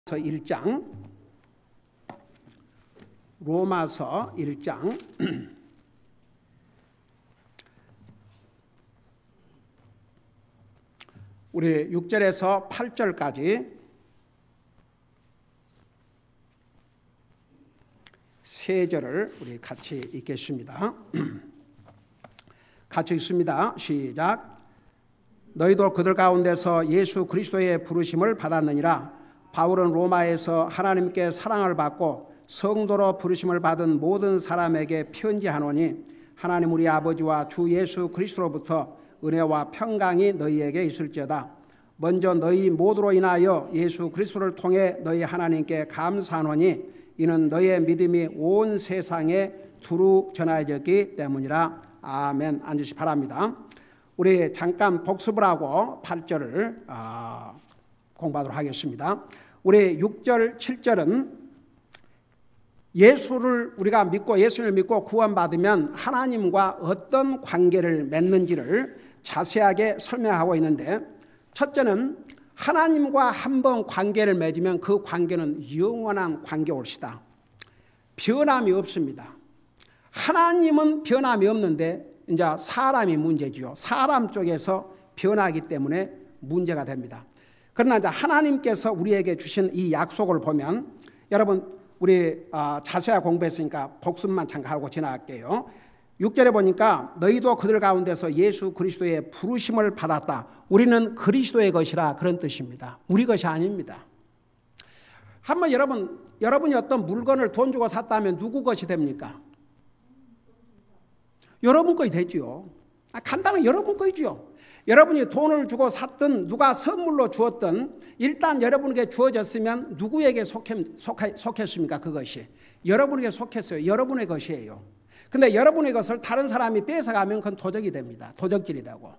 1장, 로마서 1장 우리 6절에서 8절까지 세 절을 우리 같이 읽겠습니다. 같이 읽습니다. 시작. 너희도 그들 가운데서 예수 그리스도의 부르심을 받았느니라. 바울은 로마에서 하나님께 사랑을 받고 성도로 부르심을 받은 모든 사람에게 편지하노니 하나님 우리 아버지와 주 예수 그리스도로부터 은혜와 평강이 너희에게 있을지어다. 먼저 너희 모두로 인하여 예수 그리스도를 통해 너희 하나님께 감사하노니 이는 너희의 믿음이 온 세상에 두루 전하여졌기 때문이라. 아멘. 앉으시 바랍니다. 우리 잠깐 복습을 하고 8절을 공부하도록 하겠습니다. 우리 6절, 7절은 예수를 우리가 믿고 예수를 믿고 구원받으면 하나님과 어떤 관계를 맺는지를 자세하게 설명하고 있는데, 첫째는 하나님과 한번 관계를 맺으면 그 관계는 영원한 관계올시다. 변함이 없습니다. 하나님은 변함이 없는데 이제 사람이 문제지요. 사람 쪽에서 변하기 때문에 문제가 됩니다. 그러나 이제 하나님께서 우리에게 주신 이 약속을 보면, 여러분 우리 자세히 공부했으니까 복습만 잠깐 하고 지나갈게요. 6절에 보니까 너희도 그들 가운데서 예수 그리스도의 부르심을 받았다. 우리는 그리스도의 것이라, 그런 뜻입니다. 우리 것이 아닙니다. 한번 여러분이 어떤 물건을 돈 주고 샀다면 누구 것이 됩니까? 여러분 것이 되지요. 간단하게 여러분 것이죠. 여러분이 돈을 주고 샀든 누가 선물로 주었든 일단 여러분에게 주어졌으면 누구에게 속했습니까? 그것이 여러분에게 속했어요. 여러분의 것이에요. 근데 여러분의 것을 다른 사람이 뺏어가면 그건 도적이 됩니다. 도적질이 되고.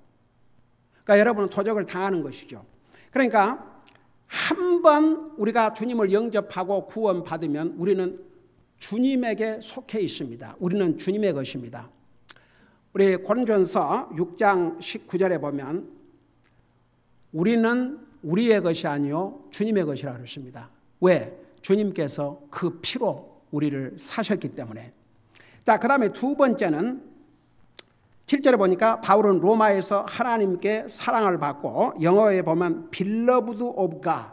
그러니까 여러분은 도적을 당하는 것이죠. 그러니까 한번 우리가 주님을 영접하고 구원받으면 우리는 주님에게 속해 있습니다. 우리는 주님의 것입니다. 우리 고린도전서 6장 19절에 보면 우리는 우리의 것이 아니요 주님의 것이라고 그랬습니다. 왜? 주님께서 그 피로 우리를 사셨기 때문에. 자, 그 다음에 두 번째는 7절에 보니까 바울은 로마에서 하나님께 사랑을 받고, 영어에 보면 beloved of God.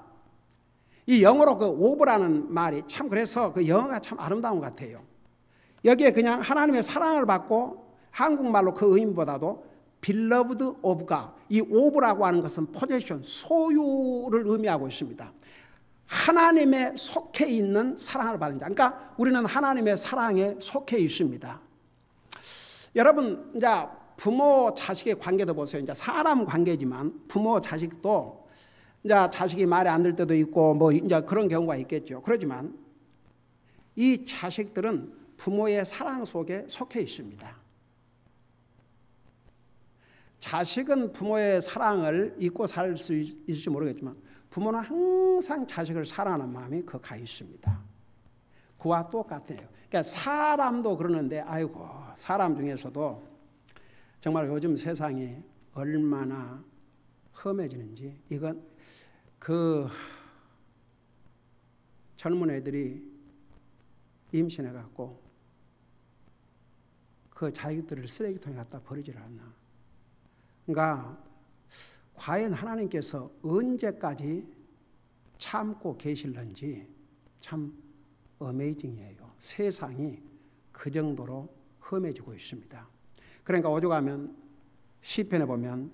이 영어로 그 of라는 말이 참, 그래서 그 영어가 참 아름다운 것 같아요. 여기에 그냥 하나님의 사랑을 받고, 한국말로 그 의미보다도 beloved of God, 이 of라고 하는 것은 possession, 소유를 의미하고 있습니다. 하나님의 속해 있는 사랑을 받은 자. 그러니까 우리는 하나님의 사랑에 속해 있습니다. 여러분, 이제 부모 자식의 관계도 보세요. 이제 사람 관계지만 부모 자식도 이제 자식이 말이 안 들 때도 있고 뭐 이제 그런 경우가 있겠죠. 그렇지만 이 자식들은 부모의 사랑 속에 속해 있습니다. 자식은 부모의 사랑을 잊고 살 수 있을지 모르겠지만 부모는 항상 자식을 사랑하는 마음이 가 있습니다. 그와 똑같아요. 그러니까 사람도 그러는데, 아이고, 사람 중에서도 정말 요즘 세상이 얼마나 험해지는지, 이건 그 젊은 애들이 임신해갖고 그 자식들을 쓰레기통에 갖다 버리질 않나. 그러니까 과연 하나님께서 언제까지 참고 계실는지 참 어메이징이에요. 세상이 그 정도로 험해지고 있습니다. 그러니까 오죽하면 시편에 보면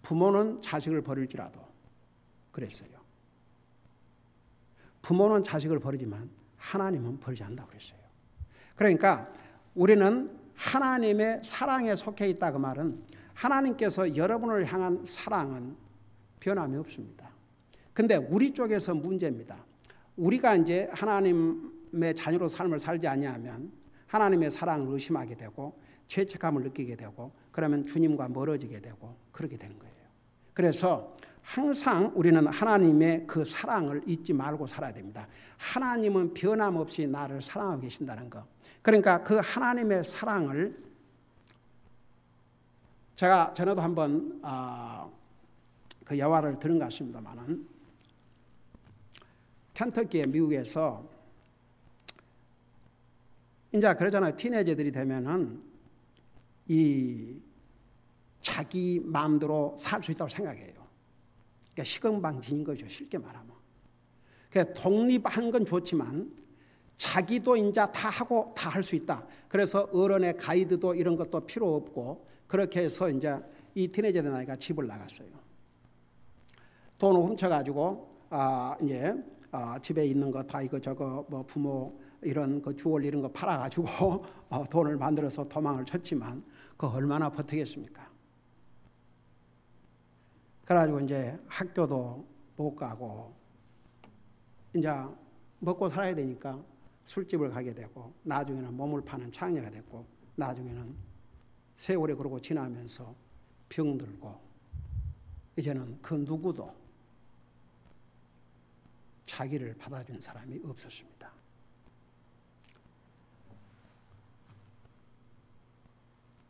부모는 자식을 버릴지라도 그랬어요. 부모는 자식을 버리지만 하나님은 버리지 않는다고 그랬어요. 그러니까 우리는 하나님의 사랑에 속해 있다, 그 말은 하나님께서 여러분을 향한 사랑은 변함이 없습니다. 근데 우리 쪽에서 문제입니다. 우리가 이제 하나님의 자녀로 삶을 살지 아니하면 하나님의 사랑을 의심하게 되고 죄책감을 느끼게 되고, 그러면 주님과 멀어지게 되고 그렇게 되는 거예요. 그래서 항상 우리는 하나님의 그 사랑을 잊지 말고 살아야 됩니다. 하나님은 변함없이 나를 사랑하고 계신다는 거. 그러니까 그 하나님의 사랑을 제가 전에도 한번 그 여화를 들은 것 같습니다만은 켄터키의 미국에서 이제 그러잖아요. 티네이저들이 되면은 이 자기 마음대로 살 수 있다고 생각해요. 그러니까 시금방진인 거죠. 쉽게 말하면. 그러니까 독립한 건 좋지만 자기도 이제 다 하고 다 할 수 있다. 그래서 어른의 가이드도 이런 것도 필요 없고 그렇게 해서 이제 이 티네이저 된 아이가 집을 나갔어요. 돈을 훔쳐가지고 이제 집에 있는 거 다 이거 저거 뭐 부모 이런 그 주얼 이런 거 팔아가지고 돈을 만들어서 도망을 쳤지만 그 얼마나 버티겠습니까? 그래가지고 이제 학교도 못 가고 이제 먹고 살아야 되니까 술집을 가게 되고 나중에는 몸을 파는 창녀가 됐고 나중에는 세월이 그러고 지나면서 병들고 이제는 그 누구도 자기를 받아준 사람이 없었습니다.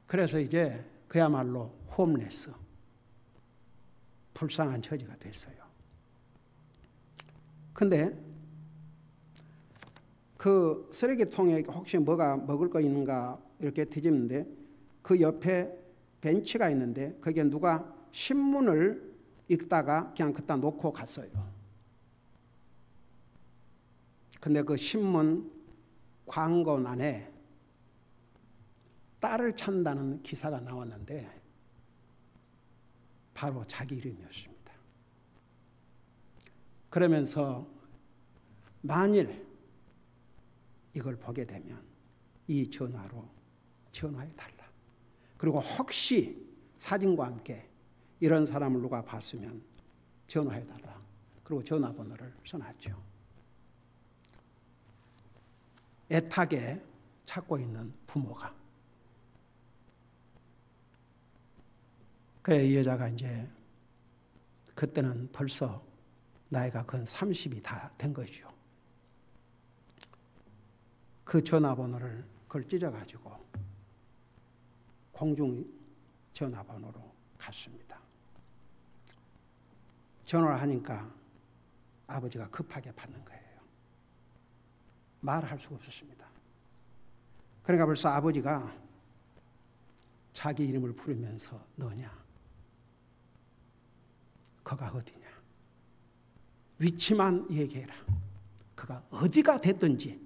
그래서 이제 그야말로 홈레스, 불쌍한 처지가 됐어요. 근데 그 쓰레기통에 혹시 뭐가 먹을 거 있는가 이렇게 뒤집는데 그 옆에 벤치가 있는데 거기에 누가 신문을 읽다가 그냥 그따 놓고 갔어요. 근데 그 신문 광고란에 딸을 찾는다는 기사가 나왔는데 바로 자기 이름이었습니다. 그러면서 만일 이걸 보게 되면 이 전화로 전화해달라. 그리고 혹시 사진과 함께 이런 사람을 누가 봤으면 전화해달라. 그리고 전화번호를 써놨죠. 애타게 찾고 있는 부모가. 그래 이 여자가 이제 그때는 벌써 나이가 근 30이 다 된 거죠. 그 전화번호를 그걸 찢어가지고 공중 전화번호로 갔습니다. 전화를 하니까 아버지가 급하게 받는 거예요. 말할 수가 없었습니다. 그러니까 벌써 아버지가 자기 이름을 부르면서 너냐? 그가 어디냐? 위치만 얘기해라. 그가 어디가 됐든지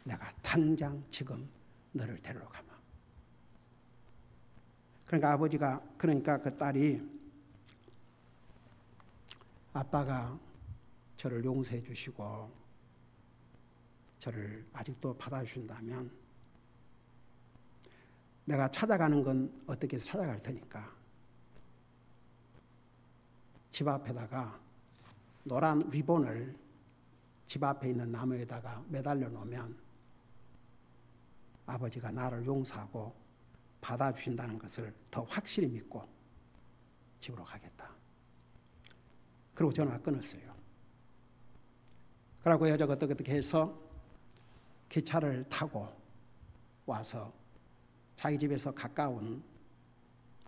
내가 당장 지금 너를 데리러 가마. 그러니까 아버지가 그러니까 그 딸이 아빠가 저를 용서해 주시고 저를 아직도 받아주신다면 내가 찾아가는 건 어떻게 찾아갈 테니까 집 앞에다가 노란 리본을 집 앞에 있는 나무에다가 매달려 놓으면 아버지가 나를 용서하고 받아주신다는 것을 더 확실히 믿고 집으로 가겠다. 그리고 전화가 끊었어요. 그러고 여자가 어떻게 해서 기차를 타고 와서 자기 집에서 가까운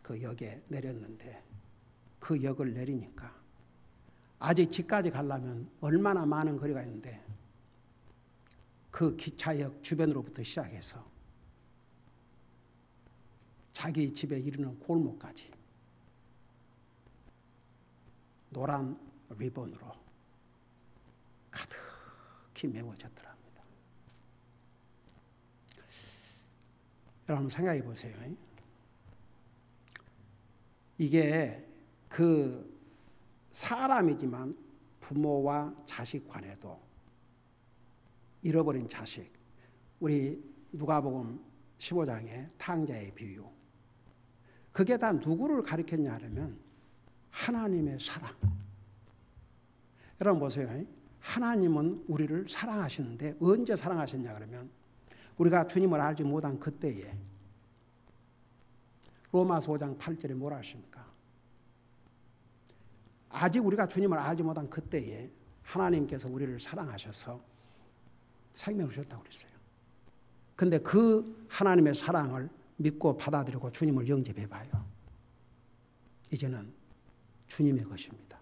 그 역에 내렸는데 그 역을 내리니까 아직 집까지 가려면 얼마나 많은 거리가 있는데 그 기차역 주변으로부터 시작해서 자기 집에 이르는 골목까지 노란 리본으로 가득히 메워졌더랍니다. 여러분 생각해 보세요. 이게 그 사람이지만 부모와 자식 간에도 잃어버린 자식, 우리 누가복음 15장의 탕자의 비유, 그게 다 누구를 가리켰냐 하면 하나님의 사랑. 여러분 보세요. 하나님은 우리를 사랑하시는데 언제 사랑하셨냐 그러면 우리가 주님을 알지 못한 그때에 로마서 5장 8절에 뭐라 하십니까? 아직 우리가 주님을 알지 못한 그때에 하나님께서 우리를 사랑하셔서 생명을 주셨다고 그랬어요. 근데 그 하나님의 사랑을 믿고 받아들이고 주님을 영접해봐요. 이제는 주님의 것입니다.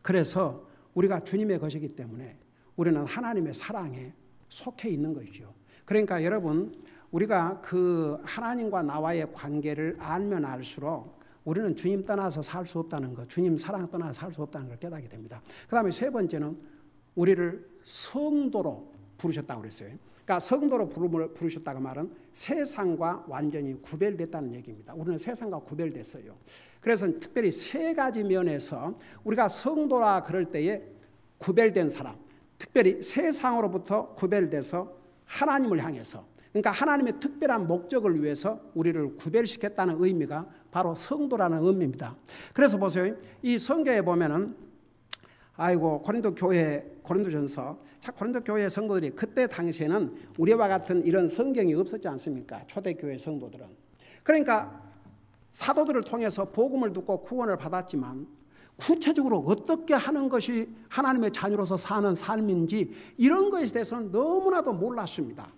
그래서 우리가 주님의 것이기 때문에 우리는 하나님의 사랑에 속해 있는 것이죠. 그러니까 여러분, 우리가 그 하나님과 나와의 관계를 알면 알수록 우리는 주님 떠나서 살 수 없다는 것, 주님 사랑 떠나서 살 수 없다는 걸 깨닫게 됩니다. 그 다음에 세 번째는 우리를 성도로 부르셨다고 그랬어요. 그러니까 성도로 부르셨다고 말은 세상과 완전히 구별됐다는 얘기입니다. 우리는 세상과 구별됐어요. 그래서 특별히 세 가지 면에서 우리가 성도라 그럴 때에 구별된 사람, 특별히 세상으로부터 구별돼서 하나님을 향해서, 그러니까 하나님의 특별한 목적을 위해서 우리를 구별시켰다는 의미가 바로 성도라는 의미입니다. 그래서 보세요. 이 성경에 보면은 고린도전서, 고린도 교회 성도들이 그때 당시에는 우리와 같은 이런 성경이 없었지 않습니까? 초대교회 성도들은. 그러니까 사도들을 통해서 복음을 듣고 구원을 받았지만 구체적으로 어떻게 하는 것이 하나님의 자녀로서 사는 삶인지 이런 것에 대해서는 너무나도 몰랐습니다.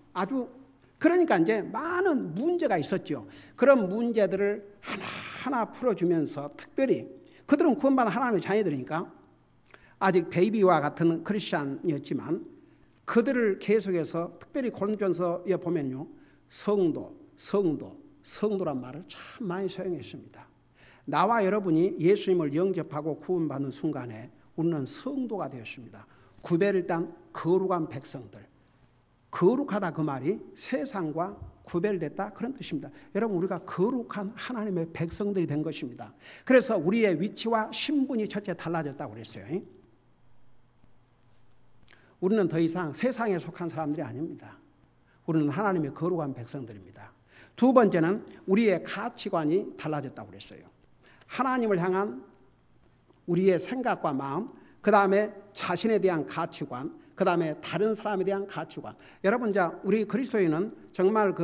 그러니까 이제 많은 문제가 있었죠. 그런 문제들을 하나하나 풀어주면서 특별히 그들은 구원받은 하나님의 자녀들이니까 아직 베이비와 같은 크리스찬이었지만 그들을 계속해서 특별히 고린도전서에 보면요, 성도란 말을 참 많이 사용했습니다. 나와 여러분이 예수님을 영접하고 구원받는 순간에 우리는 성도가 되었습니다. 구별된 거룩한 백성들. 거룩하다 그 말이 세상과 구별됐다 그런 뜻입니다. 여러분, 우리가 거룩한 하나님의 백성들이 된 것입니다. 그래서 우리의 위치와 신분이 첫째 달라졌다고 그랬어요. 우리는 더 이상 세상에 속한 사람들이 아닙니다. 우리는 하나님의 거룩한 백성들입니다. 두 번째는 우리의 가치관이 달라졌다고 그랬어요. 하나님을 향한 우리의 생각과 마음, 그 다음에 자신에 대한 가치관, 그 다음에 다른 사람에 대한 가치관. 여러분, 우리 그리스도인은 정말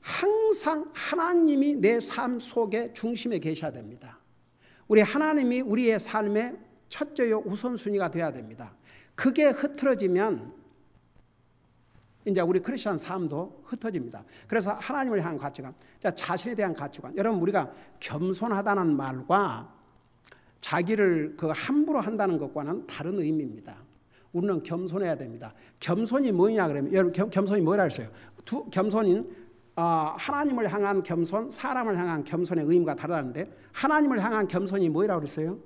항상 하나님이 내 삶 속에 중심에 계셔야 됩니다. 우리 하나님이 우리의 삶의 첫째요 우선순위가 되어야 됩니다. 그게 흐트러지면 이제 우리 크리스천 삶도 흩어집니다. 그래서 하나님을 향한 가치관, 자신에 대한 가치관. 여러분, 우리가 겸손하다는 말과 자기를 함부로 한다는 것과는 다른 의미입니다. 우리는 겸손해야 됩니다. 겸손이 뭐냐 그러면, 여러분, 겸손이 뭐라 했어요? 겸손인 하나님을 향한 겸손, 사람을 향한 겸손의 의미가 다르다는데, 하나님을 향한 겸손이 뭐라고 그랬어요?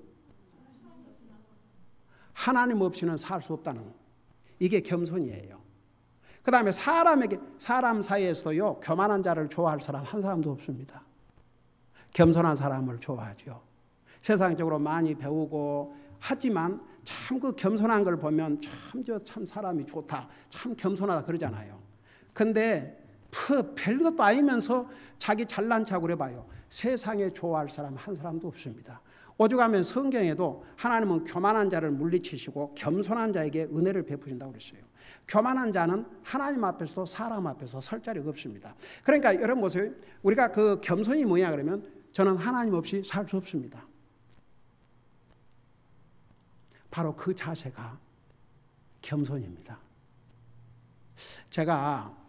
하나님 없이는 살 수 없다는, 이게 겸손이에요. 그 다음에 사람 사이에서도요, 교만한 자를 좋아할 사람 한 사람도 없습니다. 겸손한 사람을 좋아하죠. 세상적으로 많이 배우고 하지만 참 그 겸손한 걸 보면 참 사람이 좋다, 참 겸손하다 그러잖아요. 근데 별것도 아니면서 자기 잘난 척을 해봐요. 세상에 좋아할 사람 한 사람도 없습니다. 오죽하면 성경에도 하나님은 교만한 자를 물리치시고 겸손한 자에게 은혜를 베푸신다고 그랬어요. 교만한 자는 하나님 앞에서도 사람 앞에서 설 자리가 없습니다. 그러니까 여러분 보세요. 우리가 그 겸손이 뭐냐 그러면 저는 하나님 없이 살 수 없습니다. 바로 그 자세가 겸손입니다. 제가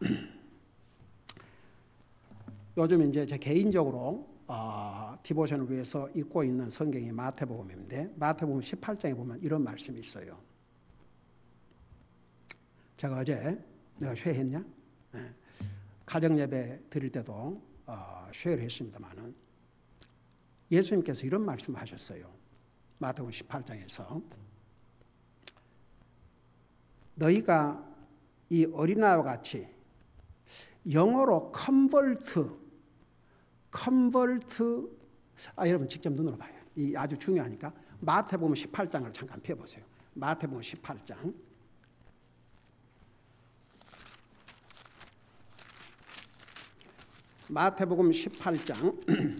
요즘 이제 제 개인적으로 디보션을 위해서 읽고 있는 성경이 마태복음인데, 마태복음 18장에 보면 이런 말씀이 있어요. 제가 어제 내가 쉐했냐? 네. 가정예배 드릴 때도 쉐를 했습니다만은 예수님께서 이런 말씀을 하셨어요. 마태복음 18장에서 너희가 이 어린아이와 같이, 영어로 컨버트, 여러분 직접 눈으로 봐요. 이 아주 중요하니까 마태복음 18장을 잠깐 펴보세요. 마태복음 18장. 마태복음 18장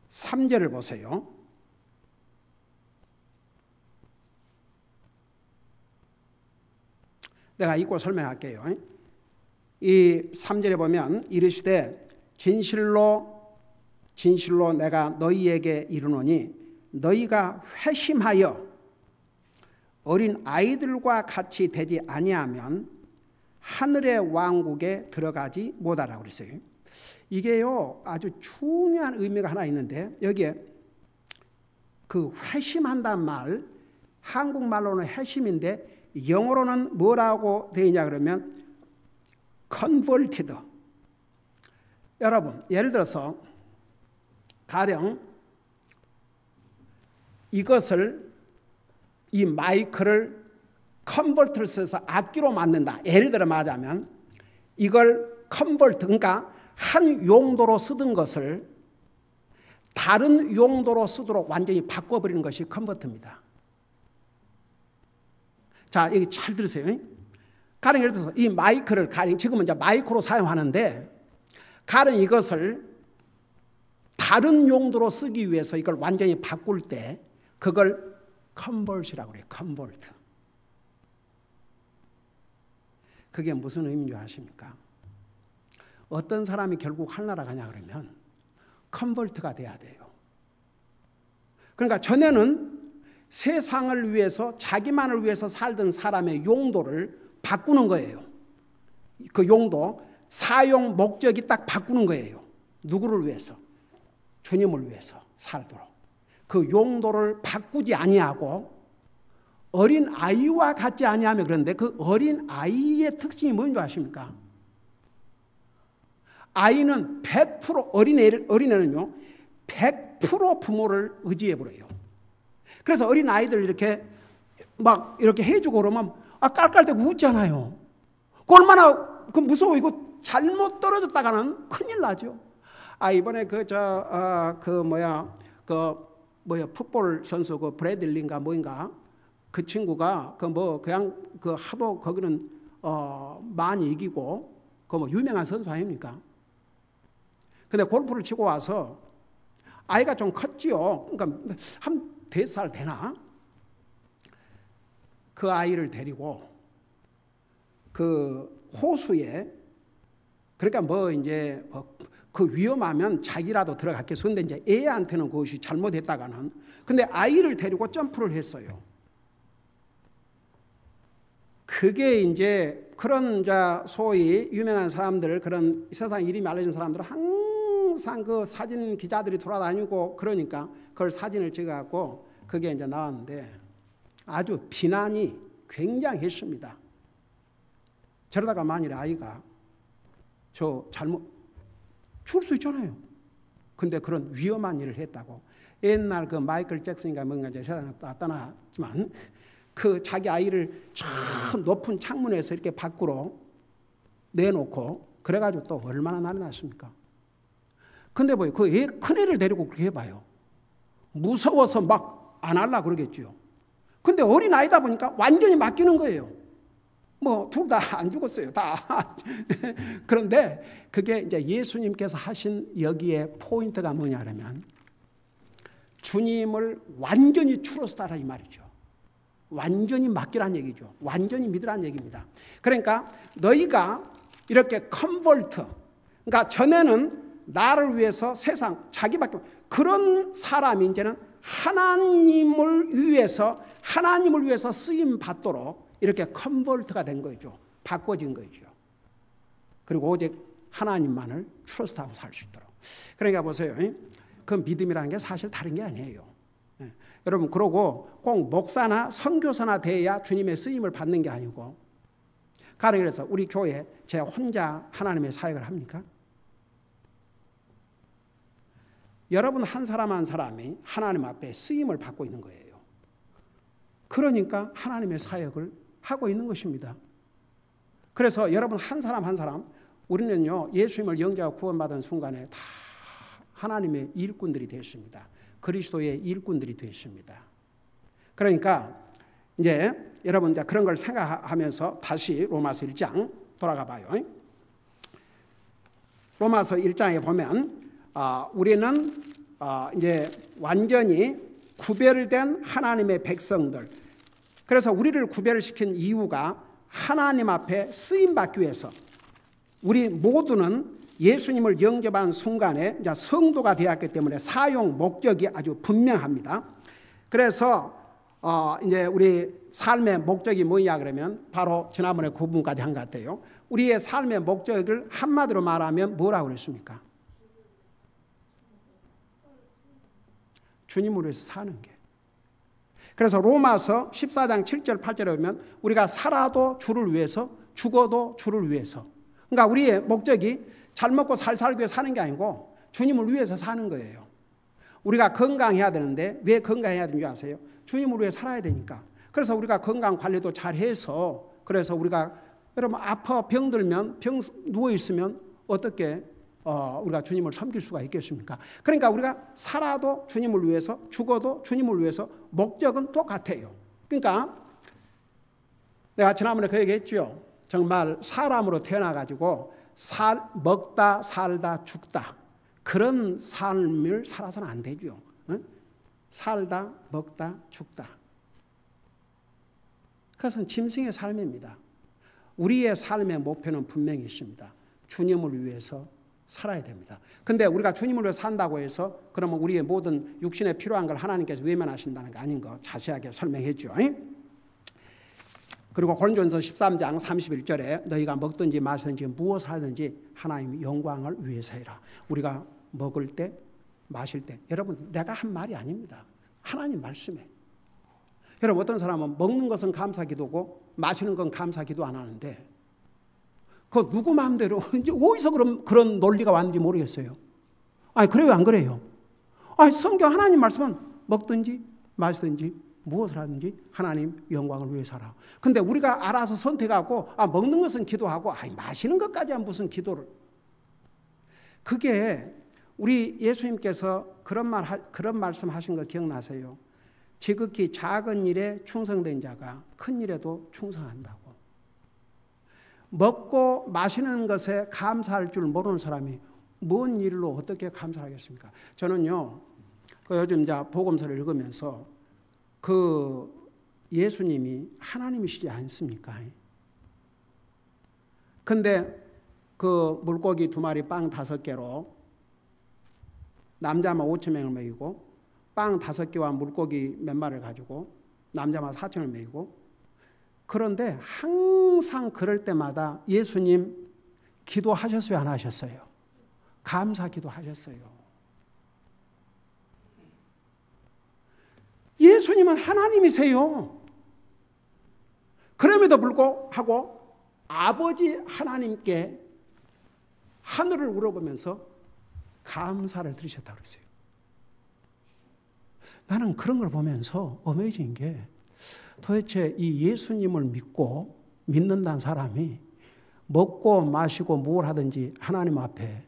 3절을 보세요. 내가 읽고 설명할게요. 이 3절에 보면 이르시되 진실로 내가 너희에게 이르노니 너희가 회심하여 어린 아이들과 같이 되지 아니하면 하늘의 왕국에 들어가지 못하라고 그랬어요. 이게요 아주 중요한 의미가 하나 있는데 여기에 그 회심한다는 말 한국말로는 회심인데 영어로는 뭐라고 되어 있냐 그러면 converted. 여러분 예를 들어서 가령 이것을 이 마이크를 컨버트를 써서 악기로 만든다. 예를 들어 말하자면 이걸 컨버트 그러니까 한 용도로 쓰던 것을 다른 용도로 쓰도록 완전히 바꿔버리는 것이 컨버트입니다. 자 여기 잘 들으세요. 가령 예를 들어서 이 마이크를 가령 지금은 이제 마이크로 사용하는데 가령 이것을 다른 용도로 쓰기 위해서 이걸 완전히 바꿀 때 그걸 컨버트라고 그래요. 컨버트. 그게 무슨 의미인 줄 아십니까? 어떤 사람이 결국 하늘나라 가냐 그러면 컨버트가 돼야 돼요. 그러니까 전에는 세상을 위해서 자기만을 위해서 살던 사람의 용도를 바꾸는 거예요. 그 용도, 사용 목적이 딱 바꾸는 거예요. 누구를 위해서? 주님을 위해서 살도록. 그 용도를 바꾸지 아니하고 어린 아이와 같지 아니하며 그런데 그 어린 아이의 특징이 뭔지 아십니까? 아이는 100% 어린애는요 100% 부모를 의지해 버려요. 그래서 어린 아이들 이렇게 막 이렇게 해주고 그러면 깔깔대고 웃잖아요. 그 얼마나 그 무서워. 이거 잘못 떨어졌다가는 큰일 나죠. 이번에 풋볼 선수 그 브래들리인가 뭐인가 그 친구가 그냥 하도 거기는 많이 이기고 유명한 선수 아닙니까? 근데 골프를 치고 와서 아이가 좀 컸지요. 그러니까 한 4살 되나? 그 아이를 데리고 그 호수에 그러니까 그 위험하면 자기라도 들어갔겠어. 근데 이제 애한테는 그것이 잘못했다가는 근데 아이를 데리고 점프를 했어요. 그게 이제 그런 소위 유명한 사람들 그런 세상 이름이 알려진 사람들은 항상 그 사진 기자들이 돌아다니고 그러니까 그걸 사진을 찍어갖고 그게 이제 나왔는데 아주 비난이 굉장했습니다. 저러다가 만일에 아이가 잘못 죽을 수 있잖아요. 근데 그런 위험한 일을 했다고. 옛날 그 마이클 잭슨인가 뭔가 이제 세상에 떠났지만 그 자기 아이를 저 높은 창문에서 이렇게 밖으로 내놓고 그래가지고 또 얼마나 난리 났습니까? 근데 그 큰애를 데리고 그렇게 해봐요. 무서워서 막 안 하려고 그러겠죠. 근데 어린 아이다 보니까 완전히 맡기는 거예요. 둘 다 안 죽었어요. 다. 그런데 그게 이제 예수님께서 하신 여기에 포인트가 뭐냐면 주님을 완전히 트러스트하라 이 말이죠. 완전히 맡기란 얘기죠. 완전히 믿으란 얘기입니다. 그러니까 너희가 이렇게 컨버트, 그러니까 전에는 나를 위해서 세상 자기밖에 그런 사람이 이제는 하나님을 위해서 쓰임 받도록 이렇게 컨버트가 된 거죠. 바꿔진 거죠. 그리고 오직 하나님만을 트러스트하고 살 수 있도록. 그러니까 보세요. 그 믿음이라는 게 사실 다른 게 아니에요. 여러분 그러고 꼭 목사나 선교사나 돼야 주님의 쓰임을 받는 게 아니고 가령 그래서 우리 교회 제가 혼자 하나님의 사역을 합니까? 여러분 한 사람 한 사람이 하나님 앞에 쓰임을 받고 있는 거예요. 그러니까 하나님의 사역을 하고 있는 것입니다. 그래서 여러분 한 사람 한 사람 우리는요 예수님을 영접하고 구원받은 순간에 다 하나님의 일꾼들이 되었습니다. 그리스도의 일꾼들이 되었습니다. 그러니까 이제 여러분 이제 그런 걸 생각하면서 다시 로마서 1장 돌아가 봐요. 로마서 1장에 보면 우리는 이제 완전히 구별된 하나님의 백성들. 그래서 우리를 구별시킨 이유가 하나님 앞에 쓰임받기 위해서 우리 모두는 예수님을 영접한 순간에 이제 성도가 되었기 때문에 사용 목적이 아주 분명합니다. 그래서 이제 우리 삶의 목적이 뭐냐 그러면 바로 지난번에 그 부분까지 한 것 같아요. 우리의 삶의 목적을 한마디로 말하면 뭐라고 그랬습니까? 주님을 위해서 사는 게. 그래서 로마서 14장 7절 8절에 보면 우리가 살아도 주를 위해서, 죽어도 주를 위해서. 그러니까 우리의 목적이 잘 먹고 살기 위해 사는 게 아니고 주님을 위해서 사는 거예요. 우리가 건강해야 되는데 왜 건강해야 되는지 아세요? 주님을 위해 살아야 되니까. 그래서 우리가 건강 관리도 잘 해서, 그래서 우리가 여러분 아파 병들면 누워 있으면 어떻게 우리가 주님을 섬길 수가 있겠습니까? 그러니까 우리가 살아도 주님을 위해서, 죽어도 주님을 위해서, 목적은 똑같아요. 그러니까 내가 지난번에 그 얘기했죠. 정말 사람으로 태어나가지고 먹다 살다 죽다 그런 삶을 살아서는 안 되죠. 응? 살다 먹다 죽다. 그것은 짐승의 삶입니다. 우리의 삶의 목표는 분명히 있습니다. 주님을 위해서 살아야 됩니다. 근데 우리가 주님을 위해서 산다고 해서 그러면 우리의 모든 육신에 필요한 걸 하나님께서 외면하신다는 거 아닌 거 자세하게 설명했죠. 그리고 고린도전서 13장 31절에 너희가 먹든지 마시든지 무엇을 하든지 하나님의 영광을 위해서 해라. 우리가 먹을 때 마실 때, 여러분 내가 한 말이 아닙니다. 하나님 말씀에. 여러분 어떤 사람은 먹는 것은 감사기도고 마시는 건 감사기도 안 하는데 그 누구 마음대로 이제 어디서 그런 논리가 왔는지 모르겠어요. 아니 그래요 안 그래요? 아니 성경 하나님 말씀은 먹든지 마시든지 무엇을 하든지 하나님 영광을 위해 살아. 근데 우리가 알아서 선택하고 먹는 것은 기도하고 마시는 것까지야 무슨 기도를. 그게 우리 예수님께서 그런 말씀 하신 거 기억나세요? 지극히 작은 일에 충성된 자가 큰 일에도 충성한다고. 먹고 마시는 것에 감사할 줄 모르는 사람이 뭔 일로 어떻게 감사하겠습니까? 저는요, 요즘 이제 복음서를 읽으면서 그 예수님이 하나님이시지 않습니까? 근데 그 물고기 2마리 빵 5개로 남자만 5,000명을 먹이고 빵 5개와 물고기 몇 마리를 가지고 남자만 4,000을 먹이고, 그런데 항상 그럴 때마다 예수님 기도하셨어요 안 하셨어요? 감사 기도하셨어요. 예수님은 하나님이세요. 그럼에도 불구하고 아버지 하나님께 하늘을 우러보면서 감사를 드리셨다고 그랬어요. 나는 그런 걸 보면서 어메이징인 게 도대체 이 예수님을 믿는다는 사람이 먹고 마시고 뭘 하든지 하나님 앞에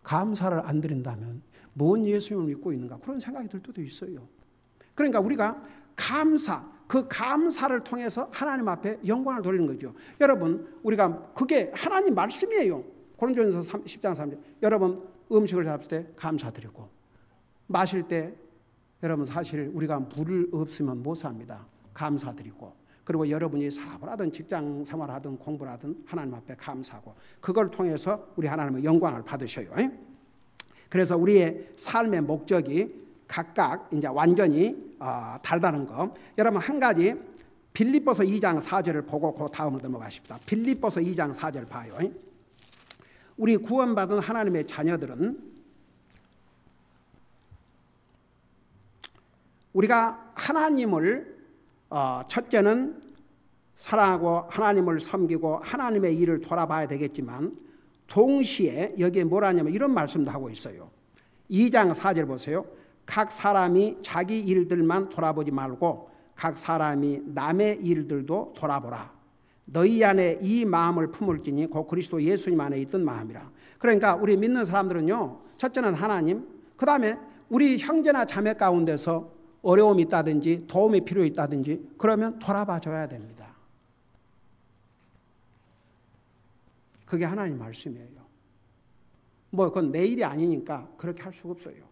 감사를 안 드린다면 뭔 예수님을 믿고 있는가, 그런 생각이 들 때도 있어요. 그러니까 우리가 그 감사를 통해서 하나님 앞에 영광을 돌리는 거죠. 여러분 우리가 그게 하나님 말씀이에요. 고린도전서 10장 3절. 여러분 음식을 잡을 때 감사드리고 마실 때 여러분 사실 우리가 물을 없으면 못 삽니다. 감사드리고, 그리고 여러분이 사업을 하든 직장 생활을 하든 공부를 하든 하나님 앞에 감사하고, 그걸 통해서 우리 하나님의 영광을 받으셔요. 그래서 우리의 삶의 목적이 각각 이제 완전히 다르다는 거. 여러분 한 가지 빌립보서 2장 4절을 보고 그 다음으로 넘어가십시다. 빌립보서 2장 4절 봐요. 우리 구원받은 하나님의 자녀들은 우리가 하나님을 첫째는 사랑하고 하나님을 섬기고 하나님의 일을 돌아봐야 되겠지만, 동시에 여기에 뭐라냐면 이런 말씀도 하고 있어요. 2장 4절 보세요. 각 사람이 자기 일들만 돌아보지 말고 각 사람이 남의 일들도 돌아보라. 너희 안에 이 마음을 품을지니 곧 그리스도 예수님 안에 있던 마음이라. 그러니까 우리 믿는 사람들은요, 첫째는 하나님, 그 다음에 우리 형제나 자매 가운데서 어려움이 있다든지 도움이 필요 있다든지 그러면 돌아봐 줘야 됩니다. 그게 하나님 말씀이에요. 그건 내 일이 아니니까 그렇게 할 수가 없어요.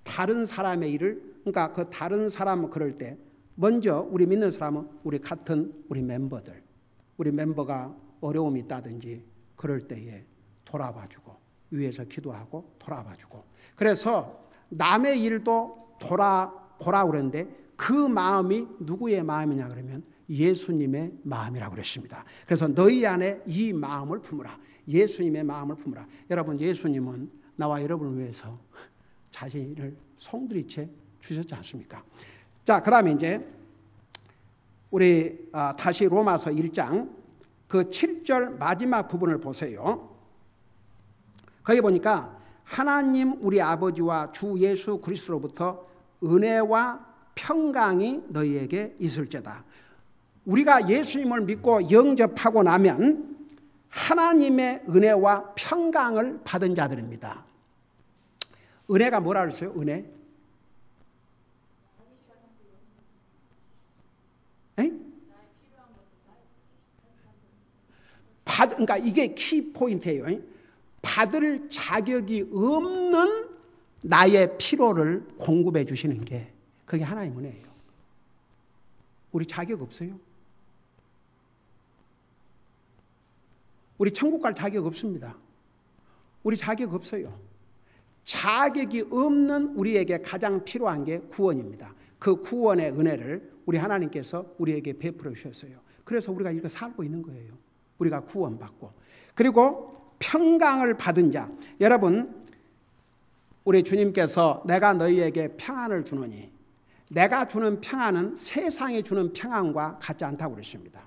다른 사람의 일을, 그러니까 그 다른 사람 그럴 때 먼저 우리 믿는 사람은 우리 같은 우리 멤버가 어려움이 있다든지 그럴 때에 돌아봐주고 위에서 기도하고 돌아봐주고. 그래서 남의 일도 돌아보라 그러는데 그 마음이 누구의 마음이냐 그러면 예수님의 마음이라고 그랬습니다. 그래서 너희 안에 이 마음을 품으라. 예수님의 마음을 품으라. 여러분, 예수님은 나와 여러분을 위해서 자신을 송두리째 주셨지 않습니까? 자, 그 다음에 이제 우리 다시 로마서 1장 그 7절 마지막 부분을 보세요. 거기 보니까 하나님 우리 아버지와 주 예수 그리스도로부터 은혜와 평강이 너희에게 있을지어다. 우리가 예수님을 믿고 영접하고 나면 하나님의 은혜와 평강을 받은 자들입니다. 은혜가 뭐라 그랬어요? 은혜? 그러니까 이게 키 포인트예요. 받을 자격이 없는 나의 필요를 공급해 주시는 게 그게 하나님의 은혜예요. 우리 자격 없어요. 우리 천국 갈 자격 없습니다. 우리 자격 없어요. 자격이 없는 우리에게 가장 필요한 게 구원입니다. 그 구원의 은혜를 우리 하나님께서 우리에게 베풀어 주셨어요. 그래서 우리가 이렇게 살고 있는 거예요. 우리가 구원받고. 그리고 평강을 받은 자. 여러분, 우리 주님께서 내가 너희에게 평안을 주노니 내가 주는 평안은 세상이 주는 평안과 같지 않다고 그랬습니다.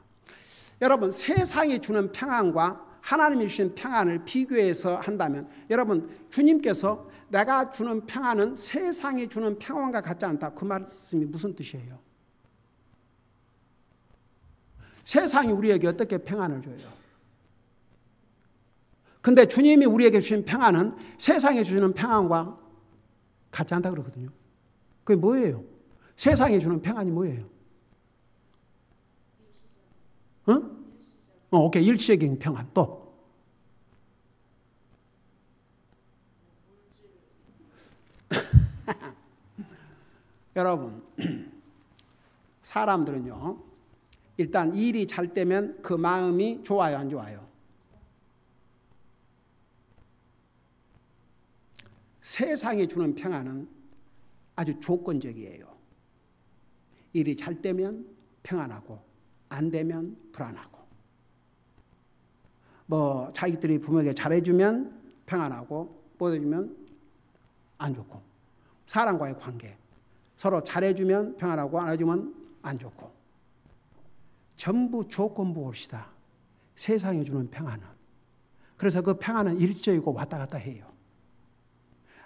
여러분, 세상이 주는 평안과 하나님이 주신 평안을 비교해서 한다면 여러분, 주님께서 내가 주는 평안은 세상이 주는 평안과 같지 않다. 그 말씀이 무슨 뜻이에요? 세상이 우리에게 어떻게 평안을 줘요? 근데 주님이 우리에게 주신 평안은 세상에 주시는 평안과 같지 않다 그러거든요. 그게 뭐예요? 세상에 주는 평안이 뭐예요? 오케이. 일시적인 평안. 또 여러분, 사람들은요 일단 일이 잘 되면 그 마음이 좋아요, 안 좋아요? 세상이 주는 평안은 아주 조건적이에요. 일이 잘 되면 평안하고 안 되면 불안하고, 뭐 자기들이 부모에게 잘해주면 평안하고 못 해주면 안 좋고, 사람과의 관계 서로 잘해주면 평안하고 안 해주면 안 좋고, 전부 조건부입시다. 세상이 주는 평안은. 그래서 그 평안은 일시적이고 왔다 갔다 해요.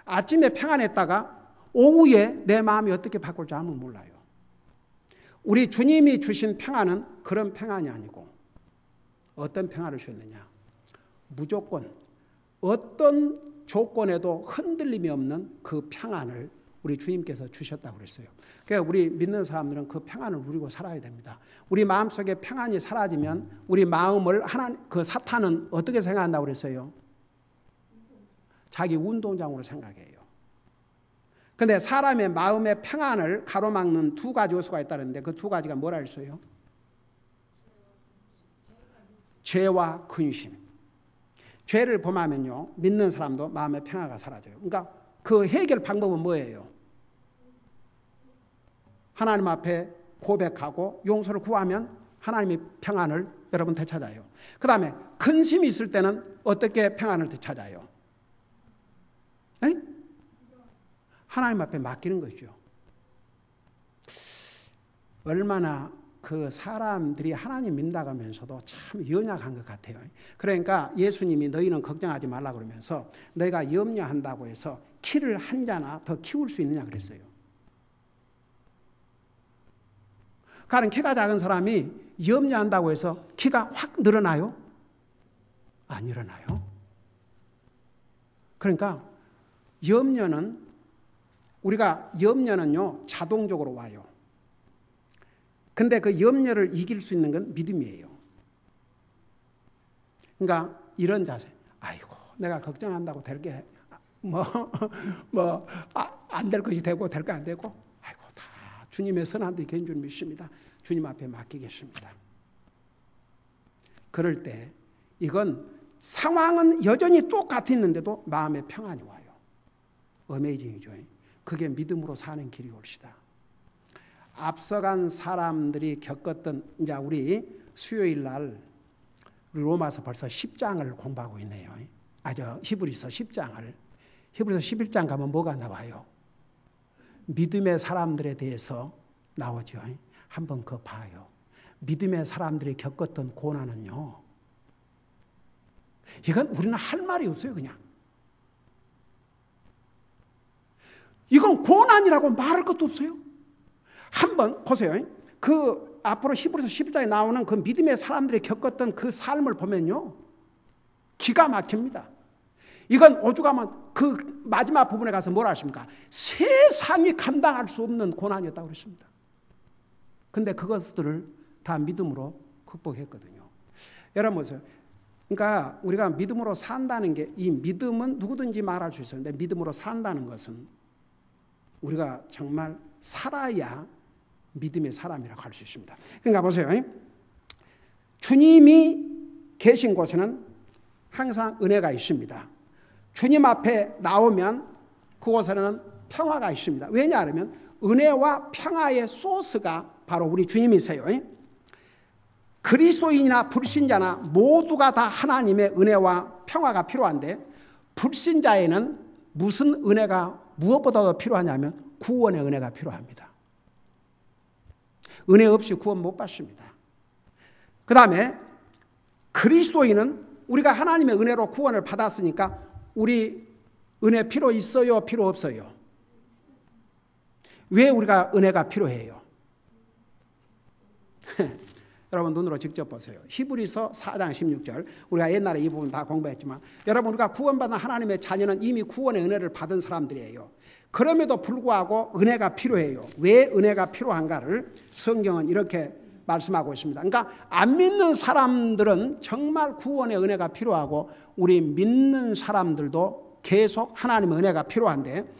아침에 평안했다가 오후에 내 마음이 어떻게 바꿀지 아무도 몰라요. 우리 주님이 주신 평안은 그런 평안이 아니고 어떤 평안을 주셨느냐? 무조건 어떤 조건에도 흔들림이 없는 그 평안을 우리 주님께서 주셨다고 그랬어요. 그러니까 우리 믿는 사람들은 그 평안을 누리고 살아야 됩니다. 우리 마음속에 평안이 사라지면 우리 마음을 그 사탄은 어떻게 생각한다고 그랬어요? 자기 운동장으로 생각해요. 근데 사람의 마음의 평안을 가로막는 두 가지 요소가 있다는데 그 두 가지가 뭐라 했어요? 죄와 근심. 죄를 범하면요, 믿는 사람도 마음의 평화가 사라져요. 그러니까 그 해결 방법은 뭐예요? 하나님 앞에 고백하고 용서를 구하면 하나님이 평안을 여러분 되찾아요. 그 다음에 근심이 있을 때는 어떻게 평안을 되찾아요? 하나님 앞에 맡기는 거죠. 얼마나 그 사람들이 하나님 믿는다고 하면서도 참 연약한 것 같아요. 그러니까 예수님이 너희는 걱정하지 말라 그러면서 너희가 염려한다고 해서 키를 한 자나 더 키울 수 있느냐 그랬어요. 가령 키가 작은 사람이 염려한다고 해서 키가 확 늘어나요? 안 일어나요. 그러니까 염려는요 자동적으로 와요. 근데 그 염려를 이길 수 있는 건 믿음이에요. 그러니까 이런 자세. 아이고, 내가 걱정한다고 될 게 안 될 것이 되고 될 거 안 되고, 아이고, 다 주님의 선한 데 계신 줄 믿습니다. 주님 앞에 맡기겠습니다. 그럴 때 이건 상황은 여전히 똑같았는데도 마음의 평안이 와요. 어메이징이죠. 그게 믿음으로 사는 길이 옳시다. 앞서간 사람들이 겪었던, 이제 우리 수요일 날 우리 로마서 벌써 10장을 공부하고 있네요. 히브리서 10장을. 히브리서 11장 가면 뭐가 나와요? 믿음의 사람들에 대해서 나오죠. 한번 그거 봐요. 믿음의 사람들이 겪었던 고난은요, 이건 우리는 할 말이 없어요. 그냥 이건 고난이라고 말할 것도 없어요. 한번 보세요. 그 앞으로 히브리서 11장에 나오는 그 믿음의 사람들이 겪었던 그 삶을 보면요, 기가 막힙니다. 이건 오죽하면 그 마지막 부분에 가서 뭐라 하십니까? 세상이 감당할 수 없는 고난이었다고 그랬습니다. 근데 그것들을 다 믿음으로 극복했거든요. 여러분 보세요. 그러니까 우리가 믿음으로 산다는 게, 이 믿음은 누구든지 말할 수 있어요. 근데 믿음으로 산다는 것은 우리가 정말 살아야 믿음의 사람이라고 할 수 있습니다. 그러니까 보세요. 주님이 계신 곳에는 항상 은혜가 있습니다. 주님 앞에 나오면 그곳에는 평화가 있습니다. 왜냐하면 은혜와 평화의 소스가 바로 우리 주님이세요. 그리스도인이나 불신자나 모두가 다 하나님의 은혜와 평화가 필요한데, 불신자에는 무슨 은혜가 무엇보다도 필요하냐면 구원의 은혜가 필요합니다. 은혜 없이 구원 못 받습니다. 그 다음에 그리스도인은 우리가 하나님의 은혜로 구원을 받았으니까 우리 은혜 필요 있어요? 필요 없어요? 왜 우리가 은혜가 필요해요? 여러분 눈으로 직접 보세요. 히브리서 4장 16절. 우리가 옛날에 이 부분 다 공부했지만, 여러분 우리가 구원받은 하나님의 자녀는 이미 구원의 은혜를 받은 사람들이에요. 그럼에도 불구하고 은혜가 필요해요. 왜 은혜가 필요한가를 성경은 이렇게 말씀하고 있습니다. 그러니까 안 믿는 사람들은 정말 구원의 은혜가 필요하고, 우리 믿는 사람들도 계속 하나님의 은혜가 필요한데,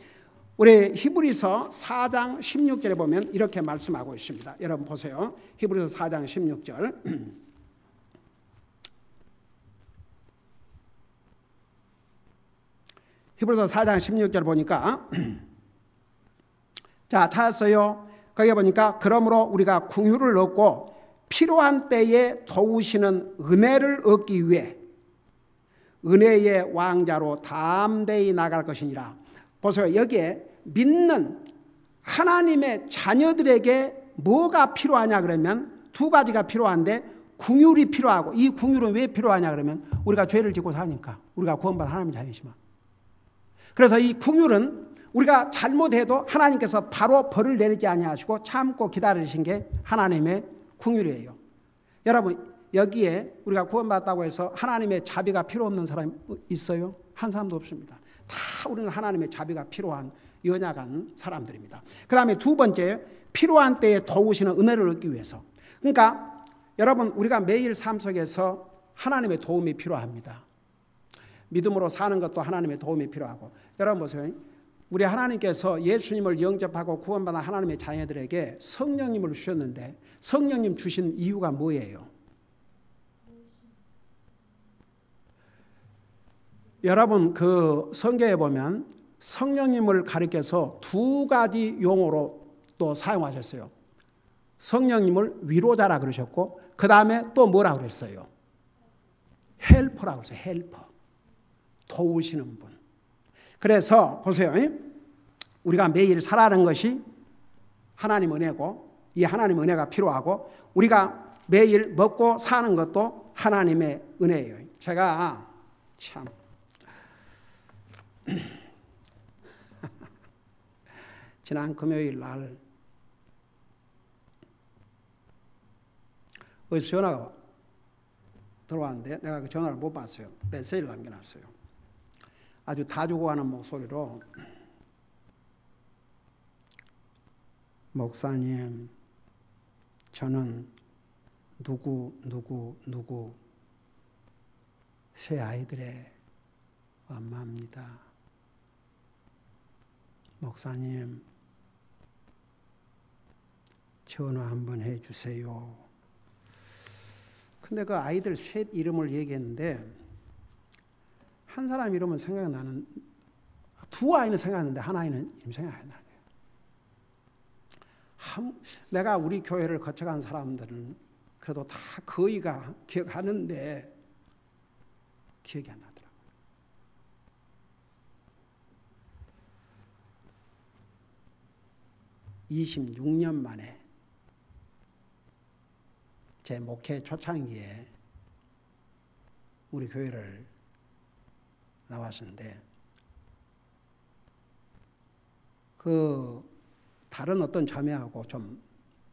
우리 히브리서 4장 16절에 보면 이렇게 말씀하고 있습니다. 여러분 보세요. 히브리서 4장 16절. 히브리서 4장 16절 보니까 자, 찾았어요. 거기에 보니까 그러므로 우리가 긍휼을 얻고 필요한 때에 도우시는 은혜를 얻기 위해 은혜의 왕자로 담대히 나갈 것이니라. 보세요. 여기에 믿는 하나님의 자녀들에게 뭐가 필요하냐 그러면 두 가지가 필요한데, 긍휼이 필요하고, 이 긍휼은 왜 필요하냐 그러면 우리가 죄를 짓고 사니까, 우리가 구원받은 하나님의 자녀이지만, 그래서 이 긍휼은 우리가 잘못해도 하나님께서 바로 벌을 내리지 아니하시고 참고 기다리신 게 하나님의 긍휼이에요. 여러분 여기에 우리가 구원받았다고 해서 하나님의 자비가 필요 없는 사람 있어요? 한 사람도 없습니다. 다 우리는 하나님의 자비가 필요한 연약한 사람들입니다. 그 다음에 두 번째, 필요한 때에 도우시는 은혜를 얻기 위해서. 그러니까 여러분 우리가 매일 삶 속에서 하나님의 도움이 필요합니다. 믿음으로 사는 것도 하나님의 도움이 필요하고, 여러분 보세요. 우리 하나님께서 예수님을 영접하고 구원받은 하나님의 자녀들에게 성령님을 주셨는데, 성령님 주신 이유가 뭐예요? 여러분 그 성경에 보면 성령님을 가리켜서 두 가지 용어로 또 사용하셨어요. 성령님을 위로자라 그러셨고, 그 다음에 또 뭐라 그랬어요? 헬퍼라고 그랬어요. 헬퍼. 도우시는 분. 그래서 보세요. 우리가 매일 살아가는 것이 하나님 은혜고, 이 하나님 은혜가 필요하고, 우리가 매일 먹고 사는 것도 하나님의 은혜예요. 제가 참 지난 금요일 날 어디서 전화가 들어왔는데 내가 그 전화를 못 받았어요. 메시지를 남겨놨어요. 아주 다주고하는 목소리로, 목사님, 저는 누구 세 아이들의 엄마입니다. 목사님, 전화 한번 해주세요. 근데 그 아이들 셋 이름을 얘기했는데, 한 사람 이름은 생각나는, 두 아이는 생각나는데 한 아이는 이름 생각이 안 나요. 내가 우리 교회를 거쳐간 사람들은 그래도 다 거의가 기억하는데 기억이 안 나더라고요. 26년 만에 제 목회 초창기에 우리 교회를 나왔었는데 그 다른 어떤 자매하고 좀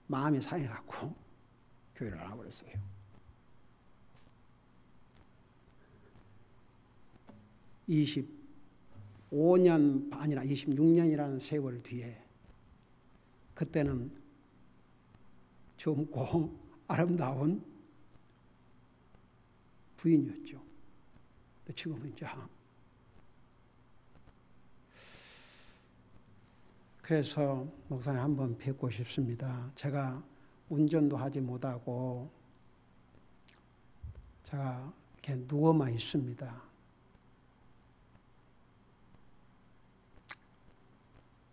마음이 상해갖고 교회를 나와버렸어요. (25년) 아니라 26년이라는 세월 뒤에 그때는 젊고 아름다운 부인이었죠. 지금은 이제 그래서 목사님 한번 뵙고 싶습니다. 제가 운전도 하지 못하고 제가 이렇게 누워만 있습니다.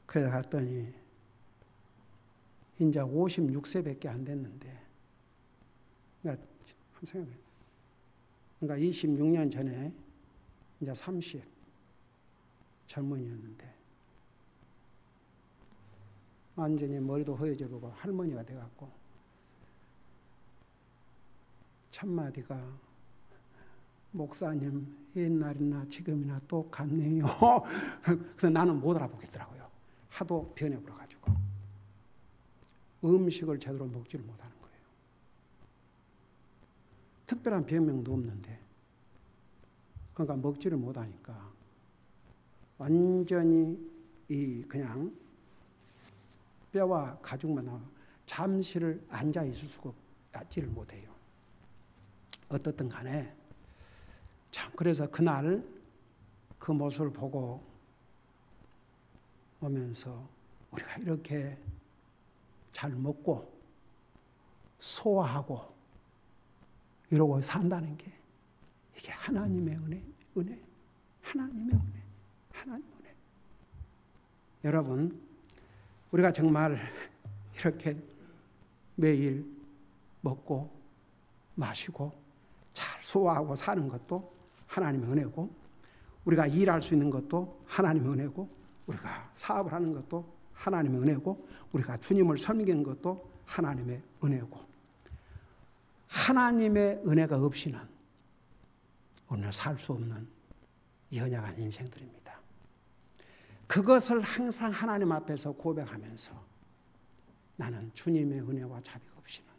그래서 갔더니 이제 56세밖에 안 됐는데, 그러니까 26년 전에 이제 30 젊은이였는데 완전히 머리도 허여져 보고 할머니가 돼갖고 첫마디가 목사님 옛날이나 지금이나 똑같네요. 그래서 나는 못 알아보겠더라고요. 하도 변해버려가지고 음식을 제대로 먹지를 못하는 거예요. 특별한 병명도 없는데 그러니까 먹지를 못하니까 완전히 그냥 뼈와 가죽만 나와 잠시를 앉아 있을 수가 없지를 못해요. 어떻든 간에 참 그래서 그날 그 모습을 보고 오면서 우리가 이렇게 잘 먹고 소화하고 이러고 산다는 게 이게 하나님의 은혜, 하나님의 은혜, 하나님의 은혜. 여러분, 우리가 정말 이렇게 매일 먹고 마시고 잘 소화하고 사는 것도 하나님의 은혜고, 우리가 일할 수 있는 것도 하나님의 은혜고, 우리가 사업을 하는 것도 하나님의 은혜고, 우리가 주님을 섬기는 것도 하나님의 은혜고, 하나님의 은혜가 없이는 오늘 살 수 없는 연약한 인생들입니다. 그것을 항상 하나님 앞에서 고백하면서 나는 주님의 은혜와 자비가 없이는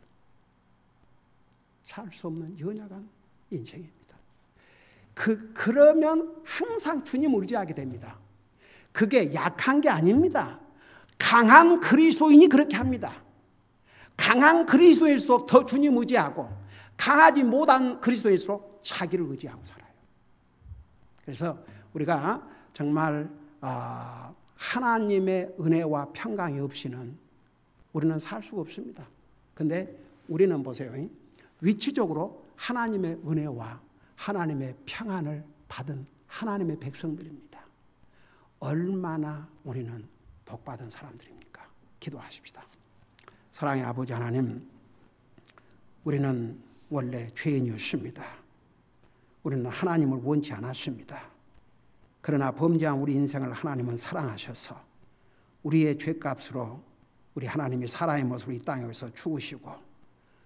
살 수 없는 연약한 인생입니다. 그러면 항상 주님을 의지하게 됩니다. 그게 약한 게 아닙니다. 강한 그리스도인이 그렇게 합니다. 강한 그리스도인일수록 더 주님 의지하고, 강하지 못한 그리스도인일수록 자기를 의지하고 살아요. 그래서 우리가 정말 하나님의 은혜와 평강이 없이는 우리는 살 수가 없습니다. 근데 우리는 보세요. 위치적으로 하나님의 은혜와 하나님의 평안을 받은 하나님의 백성들입니다. 얼마나 우리는 복받은 사람들입니까? 기도하십시다. 사랑의 아버지 하나님, 우리는 원래 죄인이었습니다. 우리는 하나님을 원치 않았습니다. 그러나 범죄한 우리 인생을 하나님은 사랑하셔서 우리의 죄값으로 우리 하나님이 사람의 모습으로 이 땅에서 죽으시고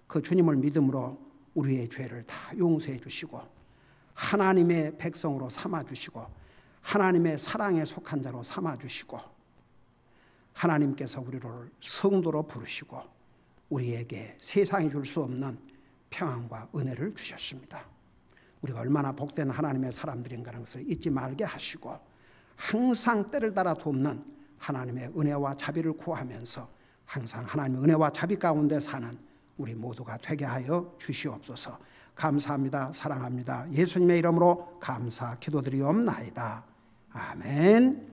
그 주님을 믿음으로 우리의 죄를 다 용서해 주시고 하나님의 백성으로 삼아주시고 하나님의 사랑에 속한 자로 삼아주시고 하나님께서 우리를 성도로 부르시고 우리에게 세상이 줄 수 없는 평안과 은혜를 주셨습니다. 우리가 얼마나 복된 하나님의 사람들인가라는 것을 잊지 말게 하시고 항상 때를 따라 돕는 하나님의 은혜와 자비를 구하면서 항상 하나님의 은혜와 자비 가운데 사는 우리 모두가 되게 하여 주시옵소서. 감사합니다. 사랑합니다. 예수님의 이름으로 감사 기도드리옵나이다. 아멘.